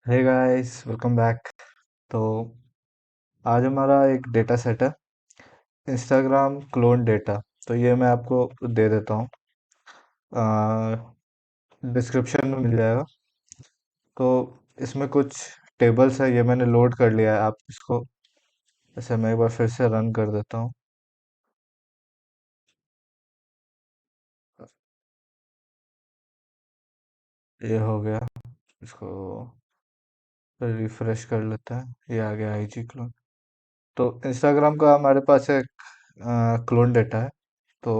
Hey guys, welcome back. तो आज हमारा एक डेटा सेट है, इंस्टाग्राम क्लोन डेटा। तो ये मैं आपको दे देता हूँ, डिस्क्रिप्शन में मिल जाएगा। तो इसमें कुछ टेबल्स है, ये मैंने लोड कर लिया है। आप इसको ऐसे मैं एक बार फिर से रन कर देता हूँ। ये हो गया, इसको रिफ्रेश कर लेते हैं। ये आ गया आईजी क्लोन। तो इंस्टाग्राम का हमारे पास एक क्लोन डेटा है। तो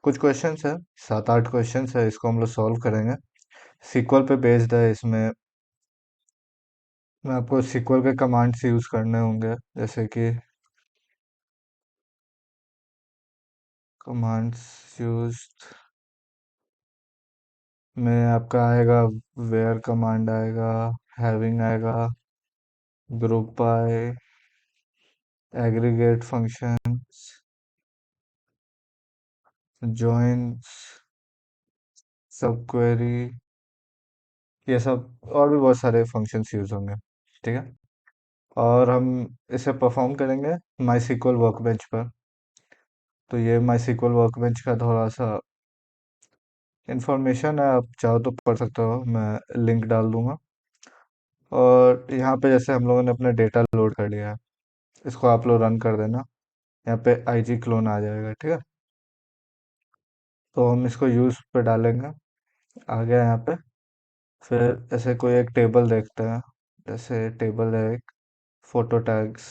कुछ क्वेश्चंस है, 7-8 क्वेश्चंस है, इसको हम लोग सॉल्व करेंगे। सीक्वल पे बेस्ड है इसमें। मैं आपको सीक्वल के कमांड्स यूज करने होंगे, जैसे कि कमांड्स यूज में आपका आएगा, वेयर कमांड आएगा, हैविंग आएगा, group by, aggregate functions, joins, सब क्वेरी, ये सब और भी बहुत सारे फंक्शंस यूज होंगे। ठीक है। और हम इसे परफॉर्म करेंगे माई सीक्वल वर्कबेंच पर। तो ये माई सीक्वल वर्कबेंच का थोड़ा सा इंफॉर्मेशन है, आप चाहो तो पढ़ सकते हो, मैं लिंक डाल दूंगा। और यहाँ पे जैसे हम लोगों ने अपना डेटा लोड कर लिया है, इसको आप लोग रन कर देना। यहाँ पे आईजी क्लोन आ जाएगा। ठीक है। तो हम इसको यूज पे डालेंगे। आ गया यहाँ पे। फिर ऐसे कोई एक टेबल देखते हैं, जैसे टेबल है एक, फोटो टैग्स।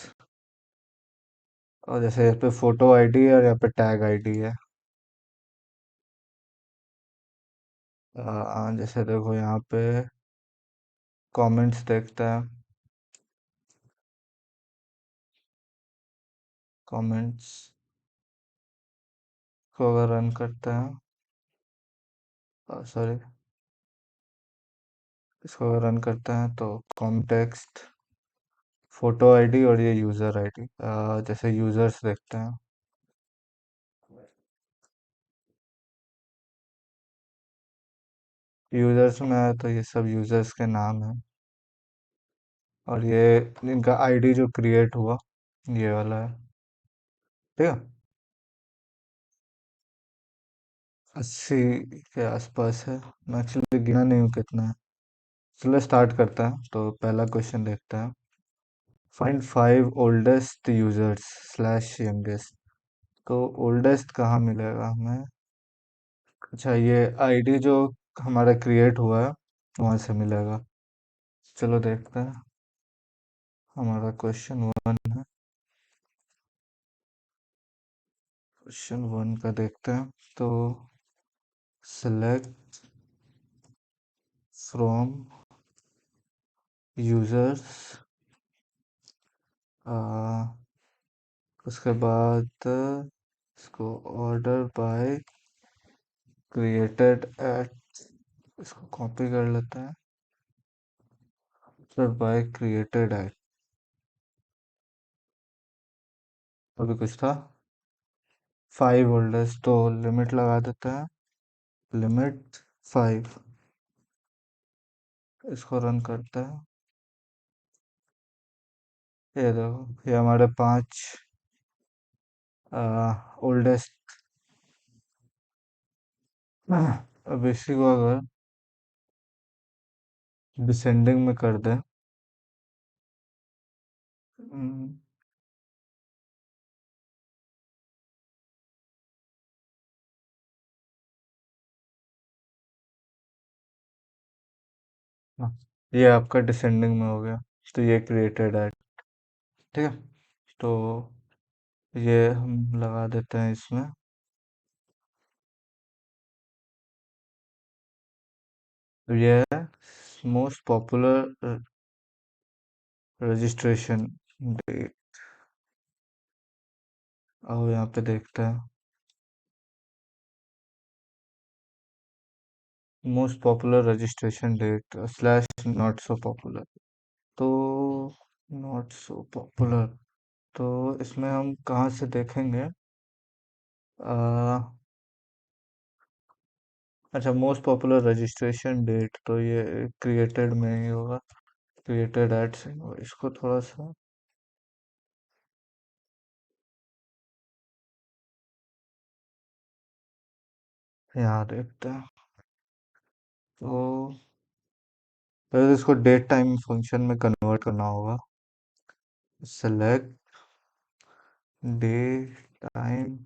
और जैसे यहाँ पे फोटो आईडी है और यहाँ पे टैग आईडी है। जैसे देखो यहाँ पे कमेंट्स देखते हैं। कमेंट्स को अगर रन करते हैं, सॉरी, इसको अगर रन करते हैं तो कॉन्टेक्स्ट, फोटो आईडी और ये यूज़र आईडी, जैसे यूज़र्स देखते हैं। यूज़र्स में है तो ये सब यूज़र्स के नाम हैं। और ये इनका आईडी जो क्रिएट हुआ, ये वाला है। ठीक है। 80 के आसपास है। मैं एक्चुअली गिना नहीं हूँ कितना है। चलो स्टार्ट करते हैं। तो पहला क्वेश्चन देखते हैं। Find 5 oldest users slash youngest. तो ओल्डेस्ट कहाँ मिलेगा हमें? अच्छा, ये आईडी जो हमारा क्रिएट हुआ है वहां से मिलेगा। चलो देखते हैं। हमारा क्वेश्चन 1 है। क्वेश्चन 1 का देखते हैं। तो सिलेक्ट फ्रॉम यूजर्स, उसके बाद इसको ऑर्डर बाय क्रिएटेड एट, इसको कॉपी कर लेते हैं। ऑर्डर बाय क्रिएटेड एट, अभी कुछ था। 5 ओल्डेस्ट, तो लिमिट लगा देते हैं। लिमिट 5। इसको रन करते हैं। ये देखो, ये हमारे 5 ओल्डेस्ट। अब इसी को अगर डिसेंडिंग में कर दें, हम्म, हाँ, ये आपका डिसेंडिंग में हो गया। तो ये क्रिएटेड है। ठीक है। तो ये हम लगा देते हैं इसमें। तो ये है मोस्ट पॉपुलर रजिस्ट्रेशन डेट। और यहाँ पे देखते हैं most popular registration date slash not so popular. तो नॉट सो पॉपुलर, तो इसमें हम कहाँ से देखेंगे? अच्छा, मोस्ट पॉपुलर रजिस्ट्रेशन डेट तो ये क्रिएटेड में ही होगा। क्रिएटेड एड्स, इसको थोड़ा सा यहाँ देखते हैं। तो पहले तो इसको डेट टाइम फंक्शन में कन्वर्ट करना होगा। Select day time,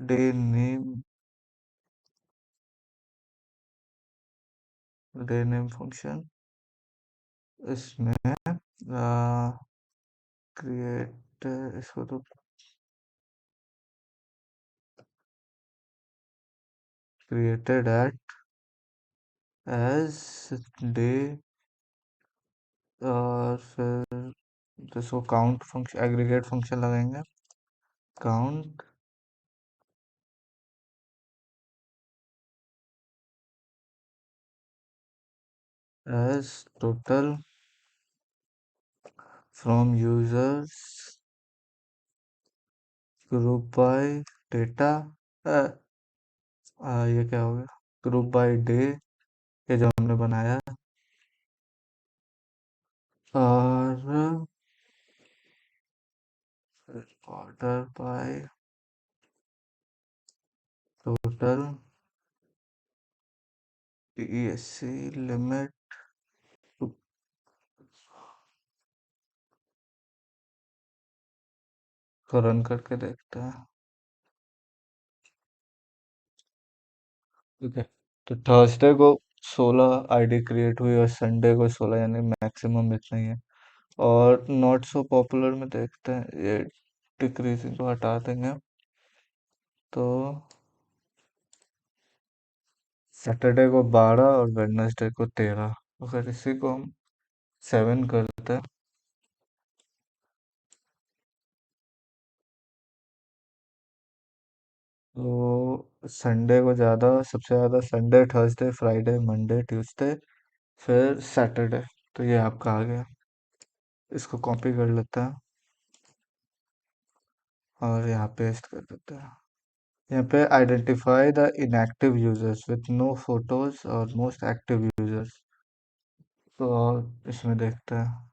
day name, day name function, इसमें क्रिएट, इसको तो क्रिएटेड एट एज डे, और फिर इसको काउंट फंक्शन, एग्रीगेट फंक्शन लगाएंगे। Count as total from users group by data, ये क्या हो गया, ग्रुप बाय डे, ये जो हमने बनाया। और order by total TSC limit, को रन करके देखते हैं। ठीक है, तो थर्सडे को 16 आईडी क्रिएट हुई और संडे को 16, यानी मैक्सिमम इतना ही है। और नॉट सो पॉपुलर में देखते हैं, ये डिक्रीजिंग को हटा देंगे। तो सैटरडे को 12 और वेडनेसडे को 13, अगर इसी को हम 7 करते हैं, तो संडे को ज़्यादा, सबसे ज़्यादा Sunday, Thursday, Friday, Monday, Tuesday, फिर सैटरडे। तो ये आपका आ गया, इसको कॉपी कर लेते हैं और यहाँ पेस्ट कर देते हैं। यहाँ पे identify the inactive users with no photos और मोस्ट एक्टिव यूजर्स, तो इसमें देखते हैं।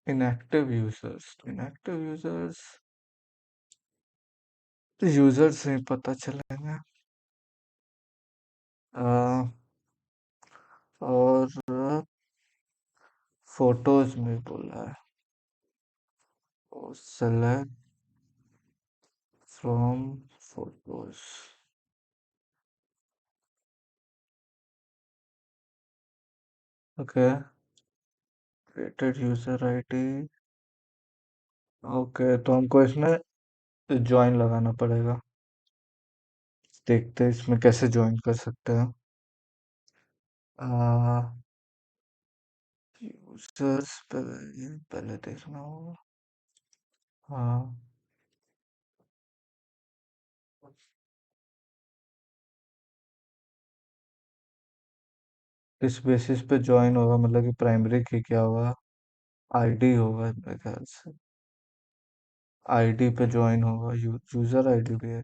Inactive users, inactive users, users से ही पता चलेंगे। अ, और फोटोज में बोला है, select from photos. Okay, created user ID. Okay, तो हमको इसमें ज्वाइन लगाना पड़ेगा। देखते हैं इसमें कैसे ज्वाइन कर सकते हैं। यूजर्स पहले देखना होगा। हाँ, किस बेसिस पे ज्वाइन होगा, मतलब कि प्राइमरी की क्या होगा, आईडी होगा मेरे ख्याल से। आईडी पे ज्वाइन होगा, यूजर आईडी भी है,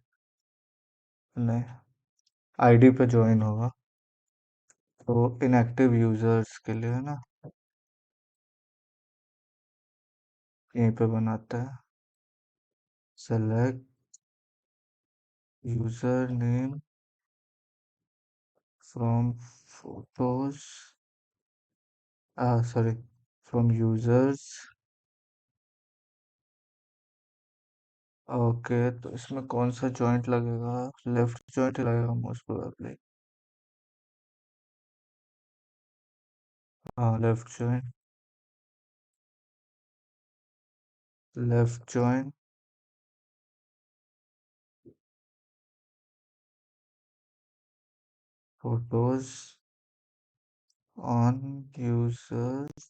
नहीं, आईडी पे ज्वाइन होगा। तो इनएक्टिव यूजर्स के लिए है ना, यहीं पे बनाते हैं। Select user name from photos, sorry, from users. Okay, तो इसमें कौन सा जॉइंट लगेगा, लेफ्ट जॉइंट लगेगा मोस्ट प्रोबेबली। हाँ, left joint, left joint, photos on users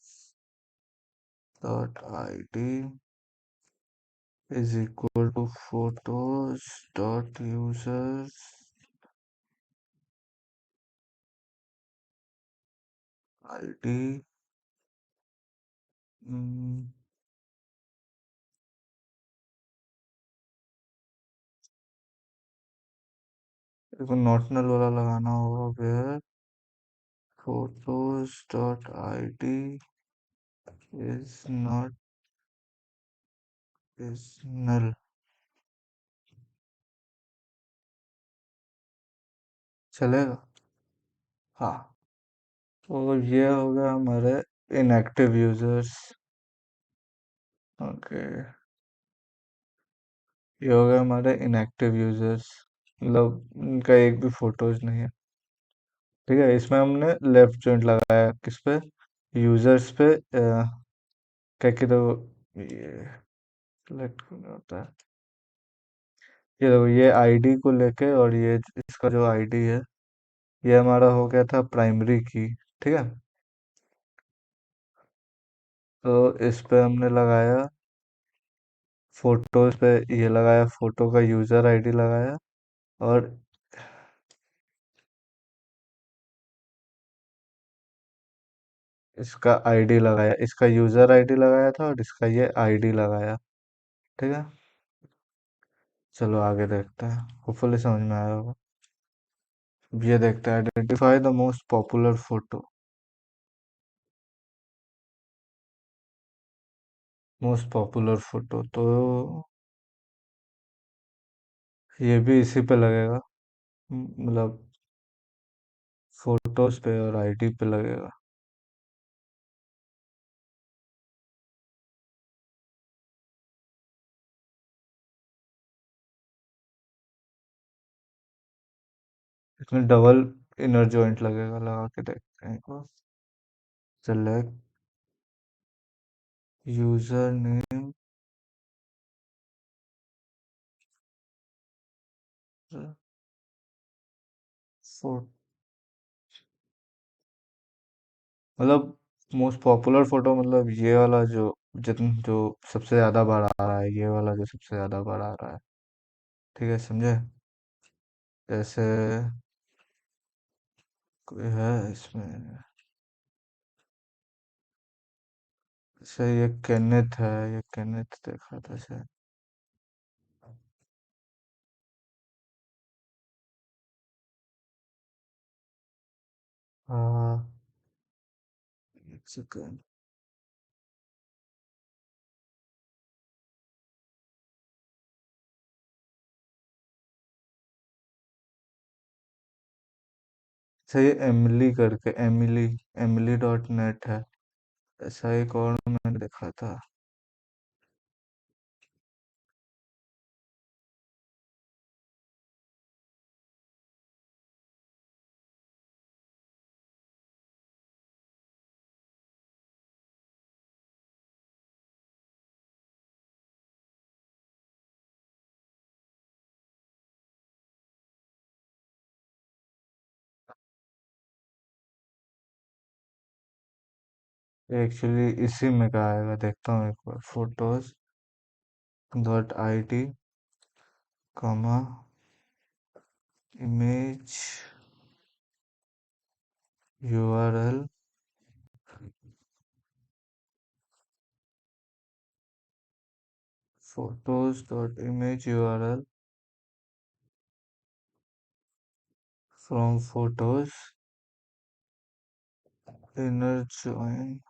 dot id is equal to photos dot users id, देखो नॉट नल वाला लगाना होगा where photos dot I D is not is null. चलेगा। हाँ। तो ये हो गया हमारे इनएक्टिव यूजर्स। ओके। ये हो गया हमारे इनएक्टिव यूजर्स, मतलब इनका एक भी फोटोज नहीं है। ठीक है, इसमें हमने लेफ्ट जॉइंट लगाया किस पे, यूजर्स पे। क्या कि तो ये सिलेक्ट करना होता है। ये देखो ये आईडी को लेके, और ये इसका जो आईडी है ये हमारा हो गया था प्राइमरी की। ठीक है। तो इस पे हमने लगाया फोटोज पे, ये लगाया फोटो का यूजर आईडी लगाया, और इसका आईडी लगाया, इसका यूजर आईडी लगाया था और इसका ये आईडी लगाया। ठीक है। चलो आगे देखते हैं, होपफुली समझ में आया होगा। अब ये देखते हैं, identify the most popular photo. Most popular photo तो ये भी इसी पे लगेगा, मतलब फोटोज पे और आईडी पे लगेगा। इसमें डबल इनर जॉइंट लगेगा, लगा के देखते हैं एक बार। सेलेक्ट यूजर नेम फोटो, मतलब मोस्ट पॉपुलर फोटो मतलब ये वाला जो जितन जो सबसे ज्यादा बार आ रहा है, ये वाला जो सबसे ज्यादा बार आ रहा है। ठीक है, समझे। जैसे कोई है इसमें, जैसे ये केनेथ है, ये केनेथ देखा था शायद। हाँ, एक सेकंड। अच्छा ये एमिली करके, एमिली, एमिली डॉट नेट है। ऐसा एक और मैंने देखा था। एक्चुअली इसी में का आएगा, देखता हूँ एक बार। Photos dot I D comma image URL photos dot image URL from photos inner join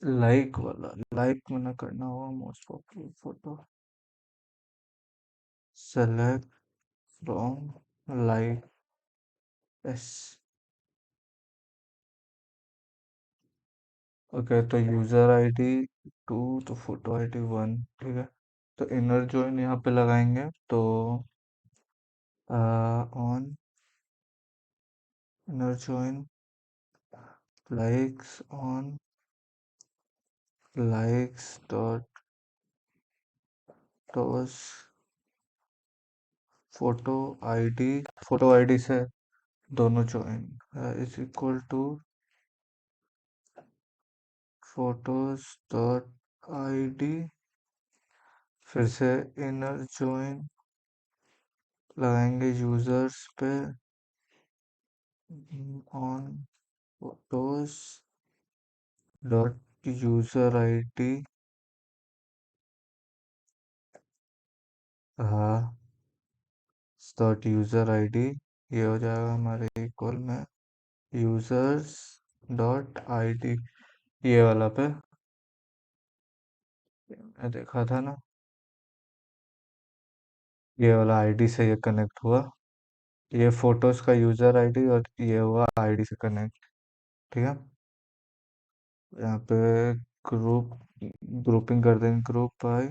like वाला, लाइक में ना करना होगा most popular photo. Select from like. Yes. Okay, तो यूजर आईडी 2, तो फोटो आईडी 1। ठीक है। तो इनर जॉइन यहाँ पे लगाएंगे, तो on inner join likes on likes dot toss photo ID, photo ID से दोनों join is equal to photos dot ID, फिर से इनर जॉइन लगाएंगे यूजर्स पे ऑन फोटोज यूजर आईडी। हाँ, डॉट यूजर आईडी, ये हो जाएगा हमारे इक्वल में यूजर्स डॉट आईडी, ये वाला पे मैं देखा था ना, ये वाला आईडी से ये कनेक्ट हुआ। ये फोटोज का यूजर आईडी और ये हुआ आईडी से कनेक्ट। ठीक है, यहाँ पे ग्रुप ग्रुपिंग कर देंगे, group by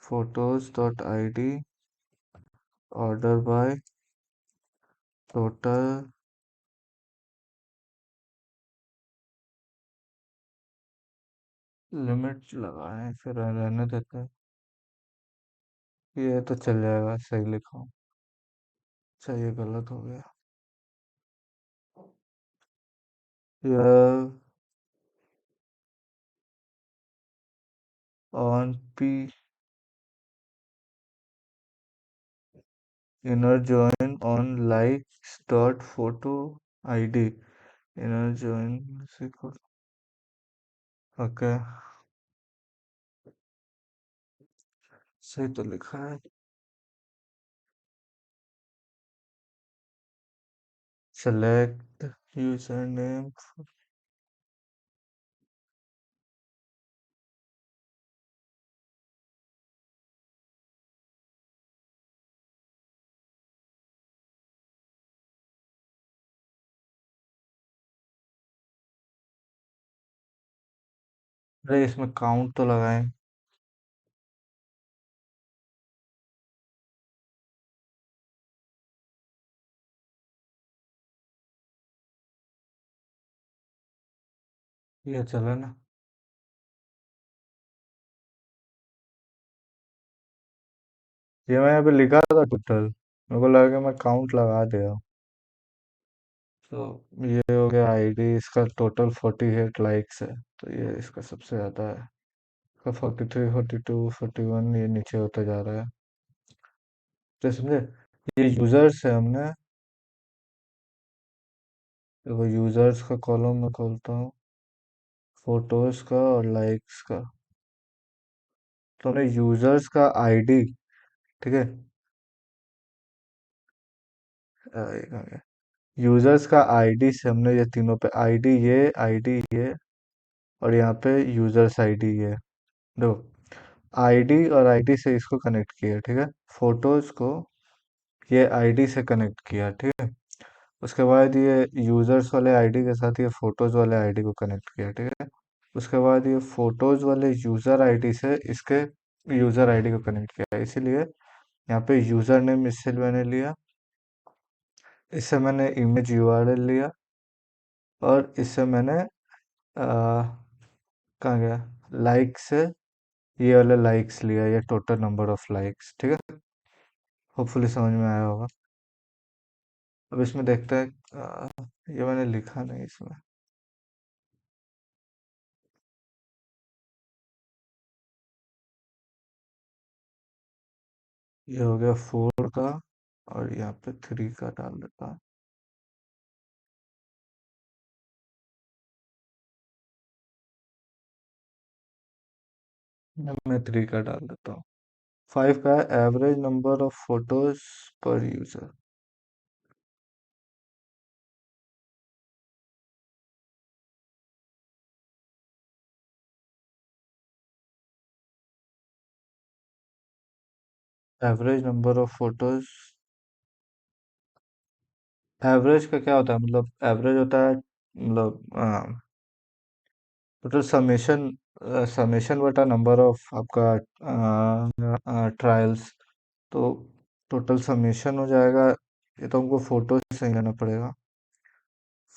photos dot ID, order by total, limit लगाएं, फिर रहने देते हैं। ये तो चल जाएगा, सही लिखा हूँ। अच्छा, ये गलत हो गया। यह on P inner join on likes dot photo ID, inner join से ओके, सही तो लिखा है। सेलेक्ट यूजर नेम, अरे इसमें काउंट तो लगाएं। ये चला ना, ये मैं यहाँ पे लिखा था टोटल, मेरे को लगा कि मैं काउंट लगा दिया। तो ये हो गया आईडी, इसका टोटल 48 लाइक्स है, तो ये इसका सबसे ज़्यादा है। इसका 43, 42, 41, ये नीचे होते जा रहा है। तो समझे, ये यूजर्स है हमने, देखो यूजर्स का कॉलम में खोलता हूँ, फोटोज का और लाइक्स का। तो हमने यूजर्स का आईडी, ठीक है, यूजर्स का आईडी से हमने ये तीनों पे आईडी ये और यहाँ पे यूजर्स आईडी ये, दो आईडी और आईडी से इसको कनेक्ट किया, ठीक है। फोटोज को ये आईडी से कनेक्ट किया, ठीक है। उसके बाद ये यूजर्स वाले आईडी के साथ ये फोटोज वाले आईडी को कनेक्ट किया, ठीक है। उसके बाद ये फोटोज वाले यूजर आईडी से इसके यूजर आईडी को कनेक्ट किया, इसीलिए यहाँ पे यूजर नेम इससे मैंने लिया, इससे मैंने इमेज यूआरएल लिया, और इससे मैंने कहाँ गया, लाइक से ये वाला लाइक्स लिया, ये टोटल नंबर ऑफ लाइक्स, ठीक है। होपफुली समझ में आया होगा। अब इसमें देखते हैं, ये मैंने लिखा नहीं इसमें। ये हो गया 4 का, और यहाँ पे 3 का डाल देता हूँ। मैं 3 का डाल देता हूँ। 5 का है एवरेज नंबर ऑफ फोटोज पर user. Average number of photos, average का क्या होता है, मतलब एवरेज होता है, मतलब टोटल समेशन, समेशन बटा नंबर ऑफ आपका ट्रायल्स, तो टोटल समेशन हो जाएगा। ये तो हमको फोटोज से ही लेना पड़ेगा,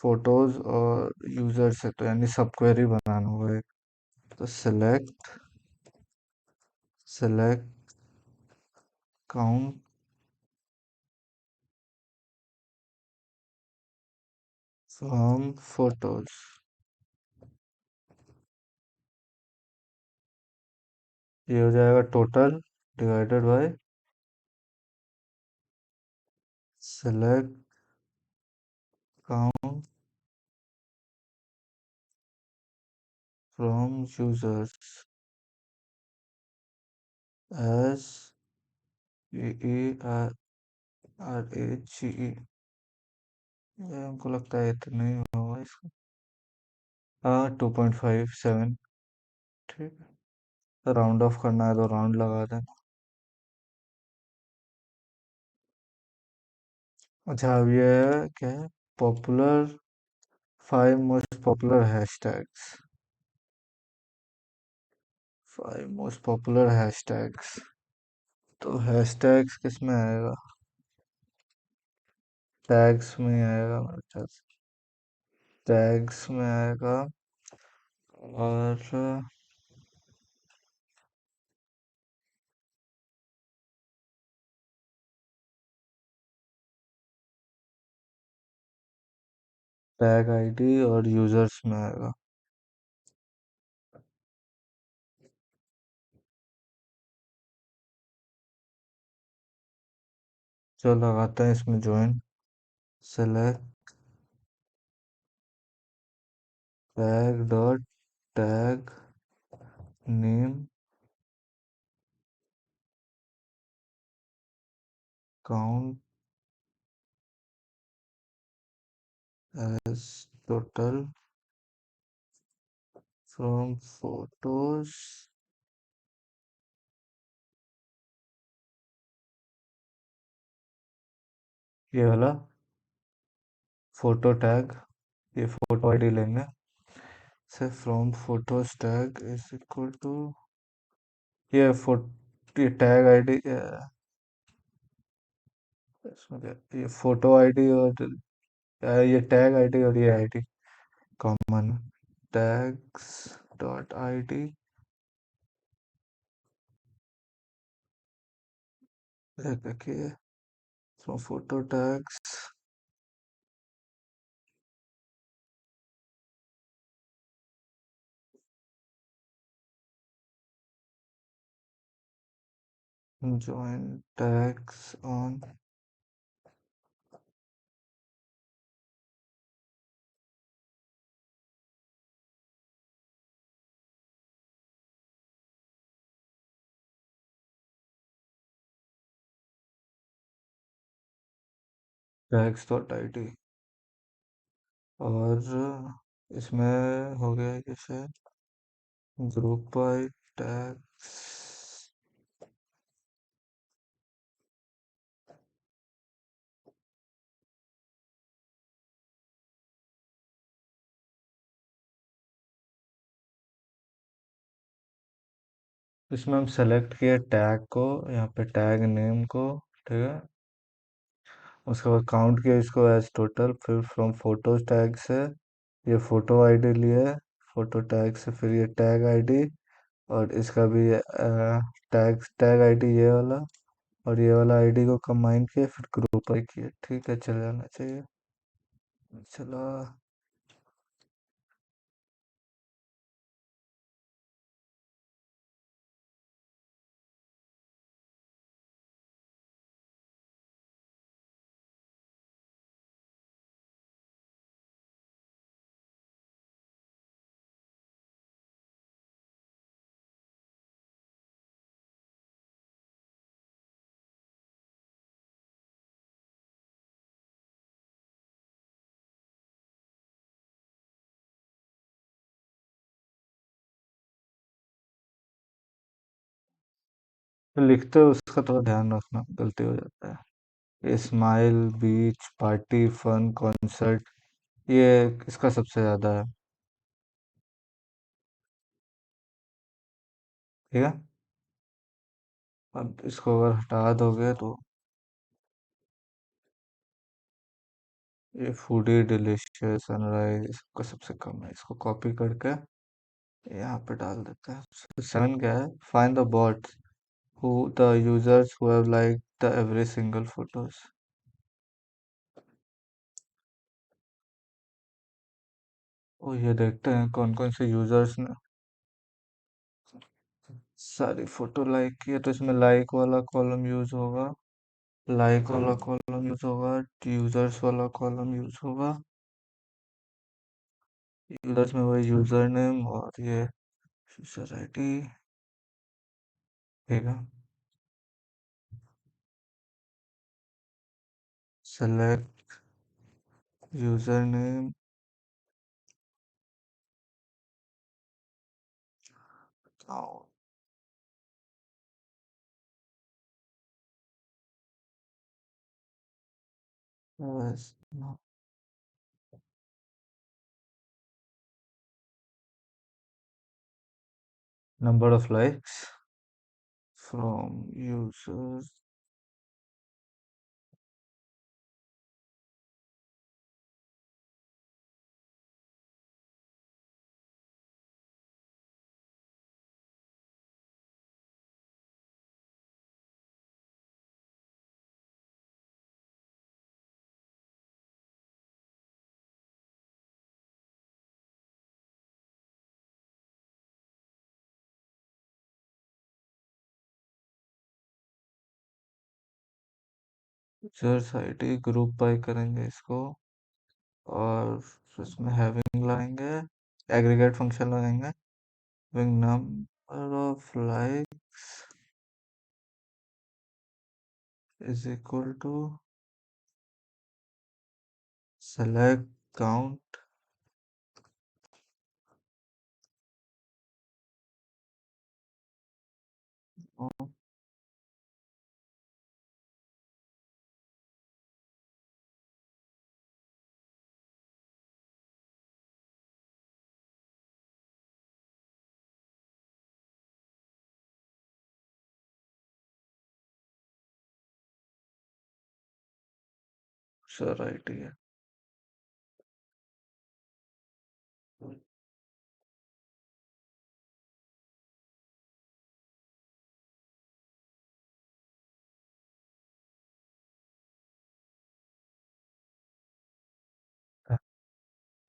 फोटोज और यूजर से, तो यानी सब क्वेरी बनाना होगा एक। तो सेलेक्ट काउंट फ्रॉम फोटोज, ये हो जाएगा total divided by select count from users S A R R A G E. ये हमको लगता है इतना ही होगा इसका। हाँ 2.57। ठीक है, राउंड ऑफ करना है तो राउंड लगा देना। अच्छा अब ये है क्या है, popular 5 most popular hashtags. 5 most popular hashtags. तो हैशटैग्स किस में आएगा? टैग्स में ही आएगा मेरे ख्याल से। टैग्स में आएगा। और टैग आईडी और यूजर्स में आएगा। चलो लगाते हैं इसमें join. Select tag dot tag name count as total from photos. ये वाला फोटो टैग, ये फोटो आईडी लेंगे। से from photos tag is equal to ये फोटो, ये टैग आईडी, इसमें ये फोटो आईडी और ये टैग आईडी और ये ID common. Tags dot ID देखिए, from photo tags join tags on tags dot id। और इसमें हो गया कि शायद ग्रुप बाय टैग्स। इसमें हम सेलेक्ट किए टैग को, यहाँ पे टैग नेम को। ठीक है, उसके बाद काउंट किया इसको एज टोटल, फिर फ्रॉम फोटोज टैग से ये फोटो आईडी लिए, फोटो टैग से फिर ये टैग आईडी और इसका भी टैग टैग आईडी ये वाला और ये वाला आईडी को कंबाइन किए, फिर ग्रुप आई किए। ठीक है, चल जाना चाहिए। चला। लिखते हो उसका थोड़ा ध्यान रखना, गलती हो जाता है। स्माइल, बीच, पार्टी, फन, कॉन्सर्ट, ये इसका सबसे ज्यादा है। ठीक है, अब इसको अगर हटा दोगे तो ये फूडी डिलीशियस सनराइज इसका सबसे कम है। इसको कॉपी करके यहाँ पे डाल देते हैं। 7 क्या है, find the bots who the users who have like the every single photos. और ये देखते हैं कौन कौन से यूजर्स ने सारी फोटो लाइक की है। तो इसमें लाइक वाला कॉलम यूज होगा, लाइक वाला कॉलम यूज होगा, यूजर्स वाला कॉलम यूज होगा। यूजर्स में वही यूजर नेम और ये यूजर आईडी। ठीक है। Select user name. Number of likes from users. Users ID group by करेंगे इसको और इसमें हैविंग लगाएंगे, एग्रीगेट फंक्शन लगाएंगे, having number of likes is equal to select count of user ID है।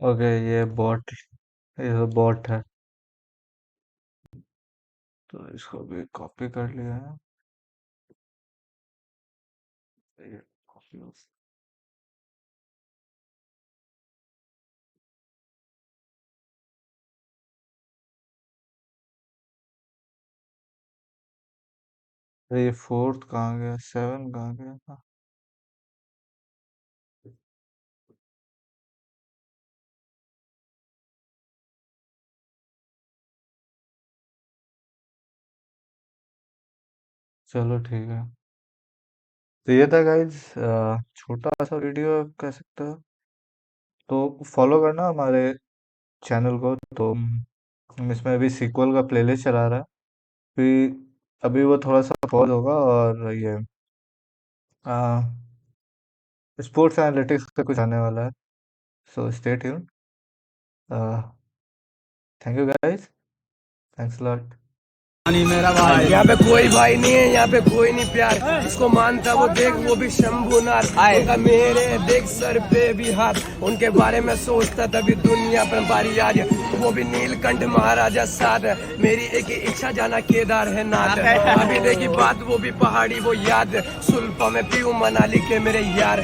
ओके, ये बॉट है, तो इसको भी कॉपी कर लिया है। ये कॉपी 4th कहाँ गया, 7 कहाँ गया था। चलो ठीक है। तो ये था गाइज, छोटा सा वीडियो कह सकते हो। तो फॉलो करना हमारे चैनल को। तो इसमें अभी सीक्वल का प्लेलिस्ट चला रहा है। फिर अभी वो थोड़ा सा पॉज होगा और ये स्पोर्ट्स एनालिटिक्स का कुछ आने वाला है। So stay tune. Thank you guys, thanks lot. नहीं मेरा भाई, यहाँ पे कोई भाई नहीं है, यहाँ पे कोई नहीं प्यार। इसको मानता वो देख, वो भी शंभुनाथ। उनका मेरे देख सर पे भी हाथ, उनके बारे में सोचता तभी दुनिया पर बारी आ रही है। वो भी नीलकंठ महाराजा साथ है, मेरी एक ही इच्छा जाना केदार है नाथ। अभी देखी बात वो भी पहाड़ी वो याद, सुल्फा में पीऊ मनाली के मेरे यार।